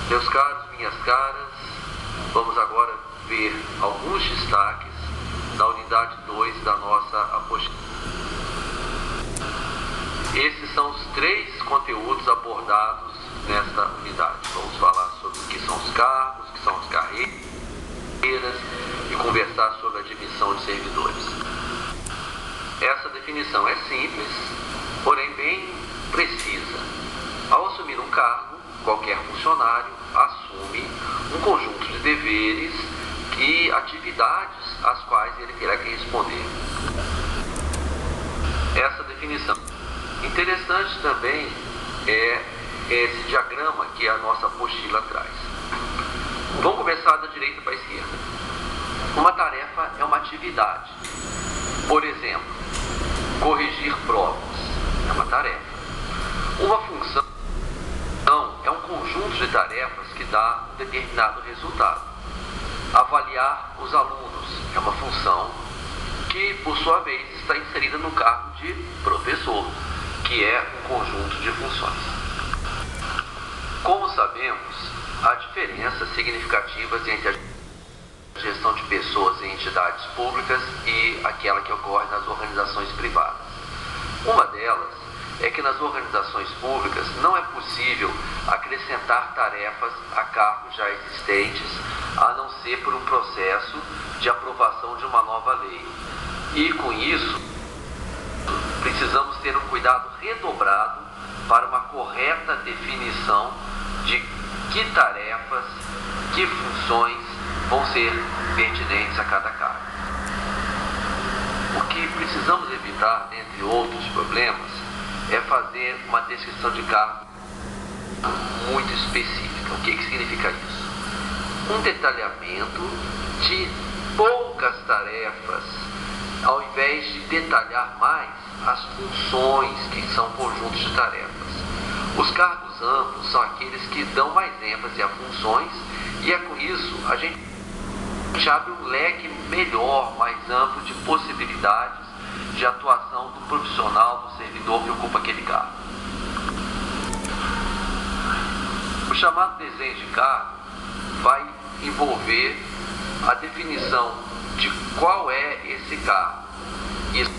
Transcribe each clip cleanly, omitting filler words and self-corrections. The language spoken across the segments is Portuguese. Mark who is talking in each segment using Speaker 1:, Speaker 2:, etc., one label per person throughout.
Speaker 1: Meus caros, minhas caras, vamos agora ver alguns destaques da unidade 2 da nossa apostila. Esses são os 3 conteúdos abordados nesta unidade. Vamos falar sobre o que são os cargos, o que são as carreiras e conversar sobre a admissão de servidores. Essa definição é simples, porém bem precisa. Ao assumir um cargo, qualquer funcionário assume um conjunto de deveres e atividades às quais ele terá que responder. Essa definição. Interessante também é esse diagrama que a nossa apostila traz. Vamos começar da direita para a esquerda. Uma tarefa é uma atividade. Por exemplo, corrigir provas é uma tarefa. Uma função é um conjunto de tarefas que dá um determinado resultado. Avaliar os alunos é uma função que, por sua vez, está inserida no cargo de professor, que é um conjunto de funções. Como sabemos, há diferenças significativas entre a gestão de pessoas em entidades públicas e aquela que ocorre nas organizações privadas. Uma delas é que nas organizações públicas não é possível acrescentar tarefas a cargos já existentes, a não ser por um processo de aprovação de uma nova lei. E com isso, precisamos ter um cuidado redobrado para uma correta definição de que tarefas, que funções vão ser pertinentes a cada cargo. O que precisamos evitar, dentre outros problemas, é fazer uma descrição de cargo muito específica. O que significa isso? Um detalhamento de poucas tarefas, ao invés de detalhar mais as funções, que são conjuntos de tarefas. Os cargos amplos são aqueles que dão mais ênfase a funções e é com isso a gente abre um leque melhor, mais amplo de possibilidades de atuação do profissional, do servidor que ocupa aquele cargo. O chamado desenho de cargo vai envolver a definição de qual é esse cargo. Isso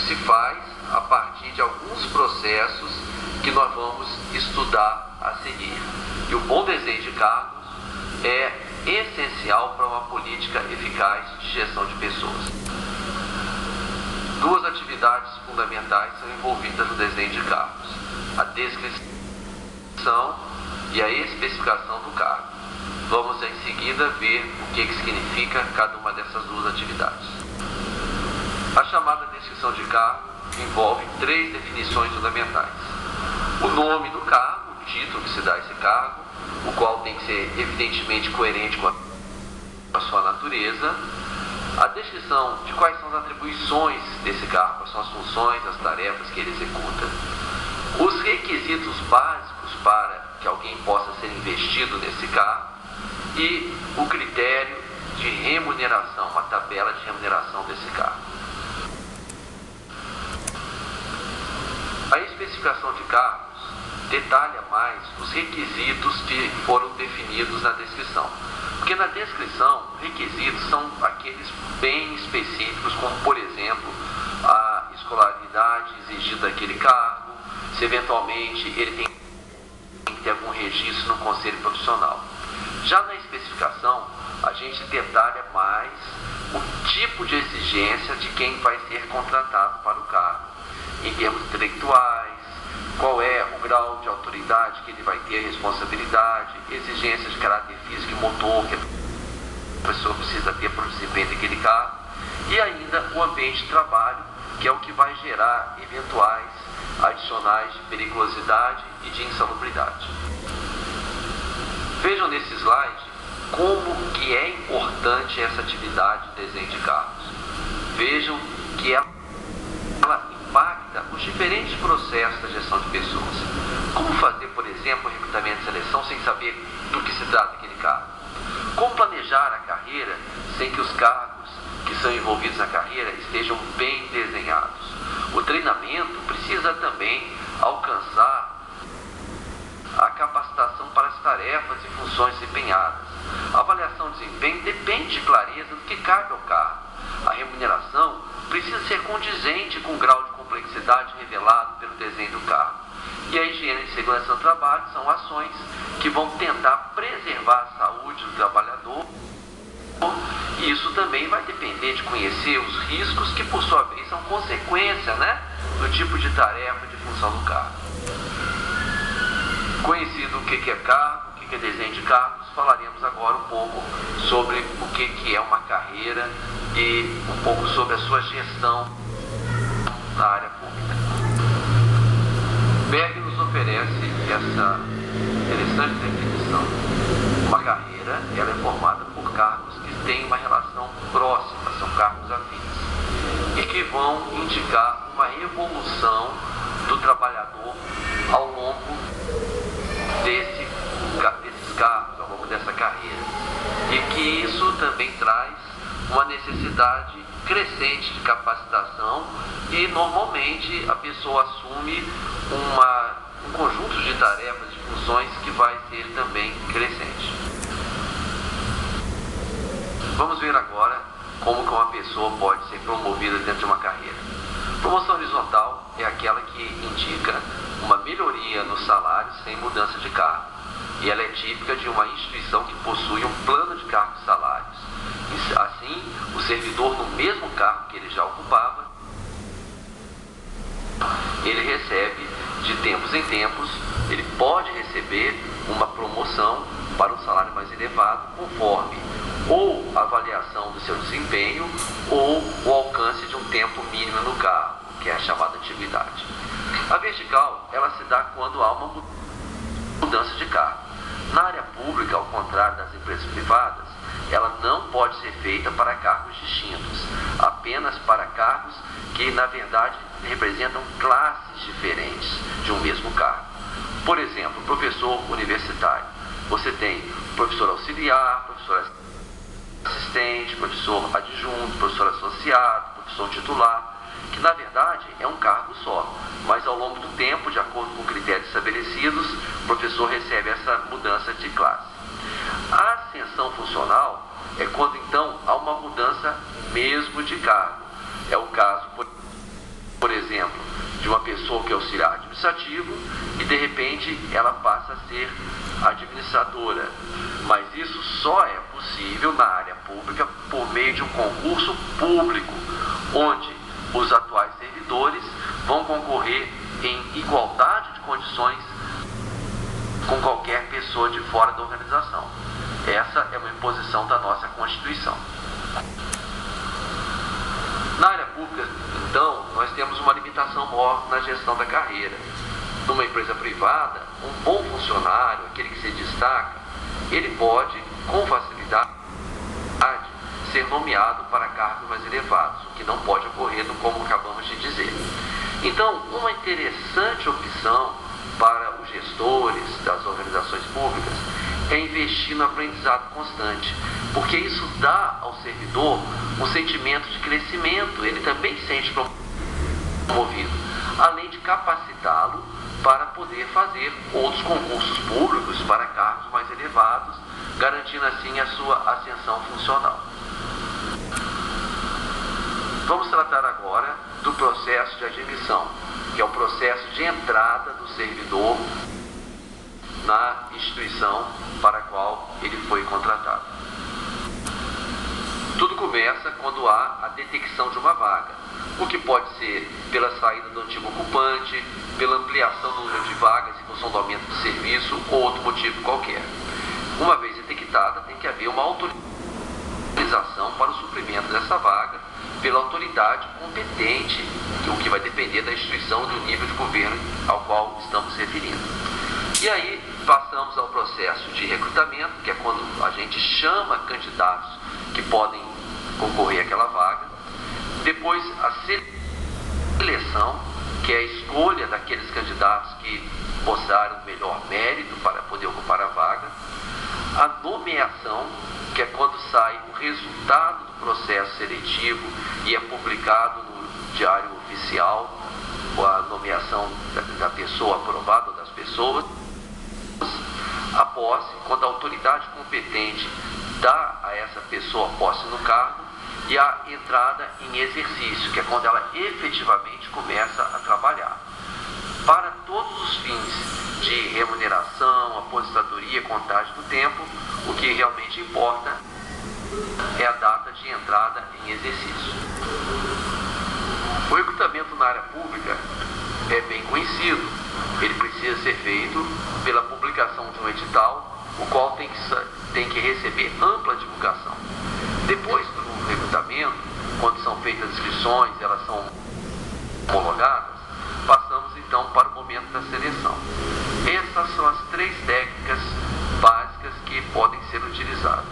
Speaker 1: se faz a partir de alguns processos que nós vamos estudar a seguir. E o bom desenho de cargos é essencial para uma política eficaz de gestão de pessoas. 2 atividades fundamentais são envolvidas no desenho de cargos: a descrição e a especificação do cargo. Vamos em seguida ver o que significa cada uma dessas 2 atividades. A chamada descrição de cargo envolve 3 definições fundamentais: o nome do cargo, o título que se dá a esse cargo, o qual tem que ser evidentemente coerente com a sua natureza, a descrição de quais são as atribuições desse cargo, quais são as funções, as tarefas que ele executa, os requisitos básicos para que alguém possa ser investido nesse cargo e o critério de remuneração, uma tabela de remuneração desse cargo. A especificação de cargos detalha mais os requisitos que foram definidos na descrição. Porque na descrição, requisitos são aqueles bem específicos, como, por exemplo, a escolaridade exigida daquele cargo, se eventualmente ele tem que ter algum registro no conselho profissional. Já na especificação, a gente detalha mais o tipo de exigência de quem vai ser contratado para o cargo, em termos intelectuais, qual é o grau de autoridade que ele vai ter, responsabilidade, exigências de caráter físico e motor que a pessoa precisa ter para o desempenho daquele cargo, e ainda o ambiente de trabalho, que é o que vai gerar eventuais adicionais de periculosidade e de insalubridade. Vejam nesse slide como que é importante essa atividade de desenho de cargos. Vejam que ela impacta os diferentes processos da gestão de pessoas. Como fazer, por exemplo, recrutamento e seleção sem saber do que se trata aquele cargo? Como planejar a carreira sem que os cargos que são envolvidos na carreira estejam bem desenhados? O treinamento precisa também alcançar a capacitação para as tarefas e funções desempenhadas. A avaliação de desempenho depende de clareza do que cabe ao cargo. A remuneração precisa ser condizente com o grau de complexidade revelado pelo desenho do cargo. E a higiene e segurança do trabalho são ações que vão tentar preservar a saúde do trabalhador. E isso também vai depender de conhecer os riscos que, por sua vez, são consequência, do tipo de tarefa e de função do cargo. Conhecido o que é cargo, o que é desenho de cargos, falaremos agora um pouco sobre o que é uma carreira e um pouco sobre a sua gestão na área pública. Berg nos oferece essa interessante definição. Uma carreira, ela é formada por cargos que têm uma relação próxima, são cargos afins, e que vão indicar uma evolução do trabalhador ao longo desses cargos, ao longo dessa carreira. E que isso também traz uma necessidade crescente de capacitação e, normalmente, a pessoa assume um conjunto de tarefas e funções que vai ser também crescente. Vamos ver agora como que uma pessoa pode ser promovida dentro de uma carreira. Promoção horizontal é aquela que indica uma melhoria no salário sem mudança de cargo. E ela é típica de uma instituição que possui um plano de cargos e salários. Assim, o servidor, no mesmo cargo que ele já ocupava, ele recebe, de tempos em tempos, ele pode receber uma promoção para um salário mais elevado, conforme ou a avaliação do seu desempenho ou o alcance de um tempo mínimo no cargo, que é a chamada antiguidade. A vertical, ela se dá quando há uma mudança de cargo. Na área pública, ao contrário das empresas privadas, ela não pode ser feita para cargos distintos, apenas para cargos que, na verdade, representam classes diferentes de um mesmo cargo. Por exemplo, professor universitário. Você tem professor auxiliar, professor assistente, professor adjunto, professor associado, professor titular, que na verdade é um cargo só, mas ao longo do tempo, de acordo com critérios estabelecidos, o professor recebe essa mudança de classe. A ascensão funcional é quando então há uma mudança mesmo de cargo. É o caso, por exemplo, de uma pessoa que é auxiliar administrativo e de repente ela passa a ser administradora. Mas isso só é possível na área pública por meio de um concurso público, onde os atuais servidores vão concorrer em igualdade de condições com qualquer pessoa de fora da organização. Essa é uma imposição da nossa Constituição. Na área pública, então, nós temos uma limitação maior na gestão da carreira. Numa empresa privada, um bom funcionário, aquele que se destaca, ele pode, com facilidade, ser nomeado para cargos mais elevados, o que não pode ocorrer, como acabamos de dizer. Então, uma interessante opção para os gestores das organizações públicas é investir no aprendizado constante, porque isso dá ao servidor um sentimento de crescimento, ele também se sente promovido, além de capacitá-lo para poder fazer outros concursos públicos para cargos mais elevados, garantindo assim a sua ascensão funcional. Vamos tratar agora do processo de admissão, que é o processo de entrada do servidor na instituição para a qual ele foi contratado. Tudo começa quando há a detecção de uma vaga, o que pode ser pela saída do antigo ocupante, pela ampliação do número de vagas em função do aumento de serviço ou outro motivo qualquer. Uma vez detectada, tem que haver uma autorização para o suprimento dessa vaga pela autoridade competente, o que vai depender da instituição e do nível de governo ao qual estamos se referindo. E aí passamos ao processo de recrutamento, que é quando a gente chama candidatos que podem concorrer àquela vaga. Depois a seleção, que é a escolha daqueles candidatos que mostraram melhor mérito para poder ocupar a vaga. A nomeação, que é quando sai o resultado do processo seletivo e é publicado no Diário Oficial, a nomeação da pessoa aprovada ou das pessoas. A posse, quando a autoridade competente dá a essa pessoa posse no cargo, e a entrada em exercício, que é quando ela efetivamente começa a trabalhar. Para todos os fins de remuneração, aposentadoria, contagem do tempo, o que realmente importa é a data de entrada em exercício. O recrutamento na área pública é bem conhecido. Ele precisa ser feito pela publicação de um edital, o qual tem que receber ampla divulgação. Depois do recrutamento, quando são feitas as inscrições, elas são homologadas, passamos então para o momento da seleção. Essas são as 3 técnicas básicas que podem ser utilizadas.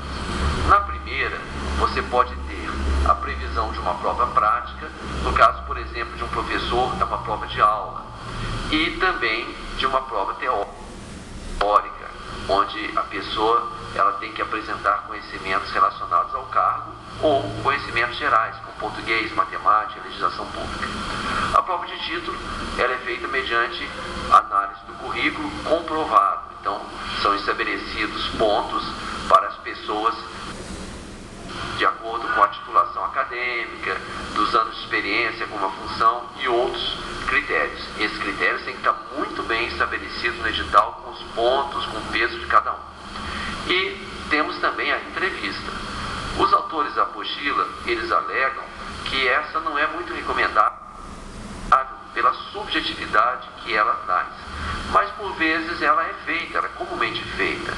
Speaker 1: Na primeira, você pode ter a previsão de uma prova prática, no caso, por exemplo, de um professor, é uma prova de aula, e também de uma prova teórica, onde a pessoa ela tem que apresentar conhecimentos relacionados ao cargo ou conhecimentos gerais, como português, matemática, legislação pública. A prova de título ela é feita mediante análise do currículo comprovado. Então, são estabelecidos pontos para as pessoas de acordo com a titulação acadêmica, dos anos de experiência com uma função e outros critérios. Esses critérios têm que estar muito bem estabelecidos no edital, com os pontos, com o peso de cada um. E temos também a entrevista. Os autores da apostila, eles alegam que essa não é muito recomendável pela subjetividade que ela traz. Mas por vezes ela é feita, ela é comumente feita.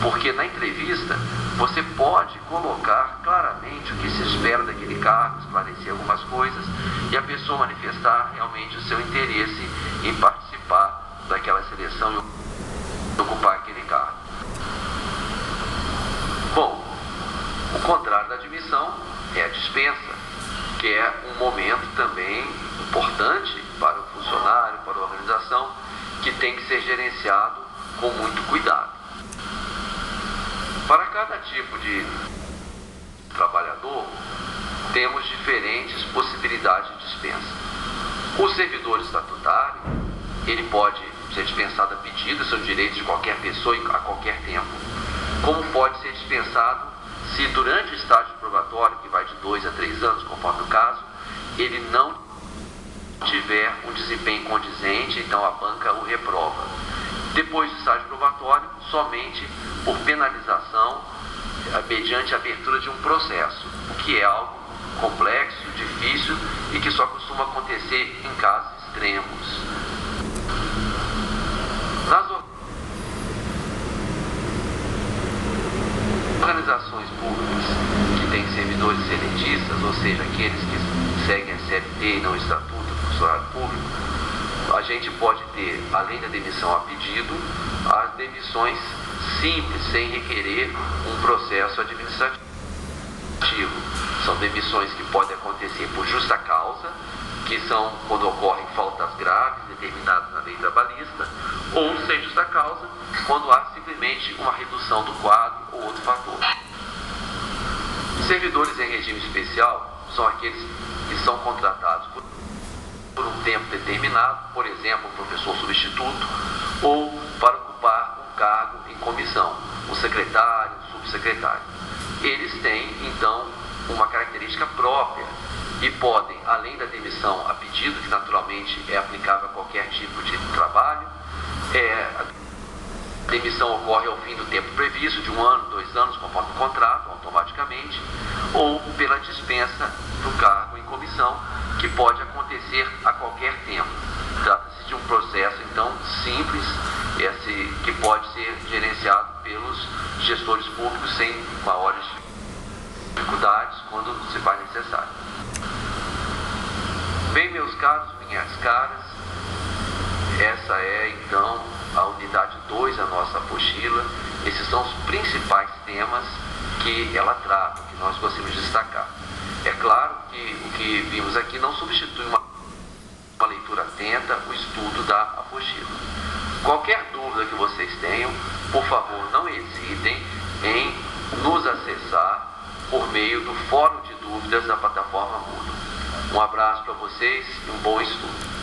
Speaker 1: Porque na entrevista você pode colocar claramente o que se espera daquele cargo, esclarecer algumas coisas e a pessoa manifestar realmente o seu interesse em participar daquela seleção e ocupar aquele cargo. Bom, o contrário da admissão é a dispensa, que é um momento também importante para o funcionário, para a organização, que tem que ser gerenciado com muito cuidado. Para cada tipo de trabalhador, temos diferentes possibilidades de dispensa. O servidor estatutário, ele pode ser dispensado a pedido, são direitos de qualquer pessoa a qualquer tempo. Como pode ser dispensado se durante o estágio probatório, que vai de 2 a 3 anos, conforme o caso, ele não tiver um desempenho condizente, então a banca o reprova. Depois do estágio probatório, somente por penalização, mediante a abertura de um processo, o que é algo complexo, difícil e que só costuma acontecer em casos extremos. Nas organizações públicas que têm servidores seletistas, ou seja, aqueles que seguem a CLT e não o Estatuto do Funcionário Público, a gente pode ter, além da demissão a pedido, as demissões simples, sem requerer um processo administrativo. São demissões que podem acontecer por justa causa, que são quando ocorrem faltas graves determinadas na lei trabalhista, ou sem justa causa, quando há simplesmente uma redução do quadro ou outro fator. Servidores em regime especial são aqueles que são contratados por um tempo determinado, por exemplo, um professor substituto, ou para ocupar um cargo em comissão, um secretário, um subsecretário. Eles têm, então, uma característica própria e podem, além da demissão a pedido, que naturalmente é aplicável a qualquer tipo de trabalho, a demissão ocorre ao fim do tempo previsto, de 1 ano, 2 anos, conforme o contrato, automaticamente, ou pela dispensa do cargo em comissão, que pode acontecer a qualquer tempo. Trata-se de um processo, então, simples, que pode ser gerenciado pelos gestores públicos sem maiores dificuldades quando se faz necessário. Bem, meus caros, minhas caras, essa é, então, a unidade 2 da nossa apostila. Esses são os principais temas que ela trata, que nós gostaríamos de destacar. É claro que o que vimos aqui não substitui uma leitura atenta, o estudo da apostila. Qualquer dúvida que vocês tenham, por favor, não hesitem em nos acessar por meio do fórum de dúvidas da plataforma Moodle. Um abraço para vocês e um bom estudo.